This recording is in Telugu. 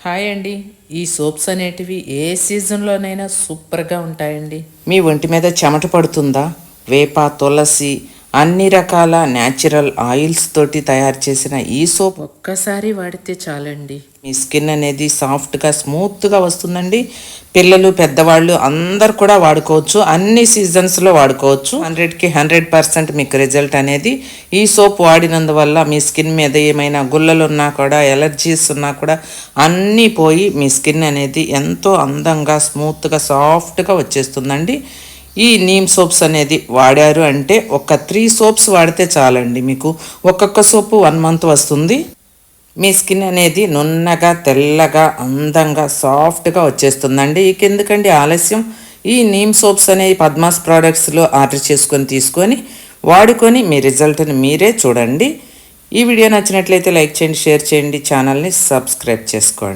హాయ్ అండి. ఈ సోప్స్ అనేటివి ఏ సీజన్లోనైనా సూపర్గా ఉంటాయండి. మీ ఒంటి మీద చెమట పడుతుందా? వేప, తులసి అన్ని రకాల న్యాచురల్ ఆయిల్స్ తోటి తయారు చేసిన ఈ సోప్ ఒక్కసారి వాడితే చాలండి, మీ స్కిన్ అనేది సాఫ్ట్గా స్మూత్గా వస్తుందండి. పిల్లలు, పెద్దవాళ్ళు అందరు కూడా వాడుకోవచ్చు. అన్ని సీజన్స్లో వాడుకోవచ్చు. 100కి 100% మీకు రిజల్ట్ అనేది ఈ సోప్ వాడినందువల్ల మీ స్కిన్ మీద ఏమైనా గుల్లలు ఉన్నా కూడా, ఎలర్జీస్ ఉన్నా కూడా అన్నీ పోయి మీ స్కిన్ అనేది ఎంతో అందంగా, స్మూత్గా, సాఫ్ట్గా వచ్చేస్తుందండి. ఈ నీమ్ సోప్స్ అనేది వాడారు అంటే ఒక 3 సోప్స్ వాడితే చాలండి, మీకు ఒక్కొక్క సోపు 1 మంత్ వస్తుంది. మీ స్కిన్ అనేది నున్నగా, తెల్లగా, అందంగా, సాఫ్ట్గా వచ్చేస్తుందండి. ఇక ఎందుకండి ఆలస్యం, ఈ నీమ్ సోప్స్ అనేవి పద్మాస్ ప్రోడక్ట్స్లో ఆర్డర్ చేసుకొని తీసుకొని వాడుకొని మీ రిజల్ట్ని మీరే చూడండి. ఈ వీడియో నచ్చినట్లయితే లైక్ చేయండి, షేర్ చేయండి, ఛానల్ని సబ్స్క్రైబ్ చేసుకోండి.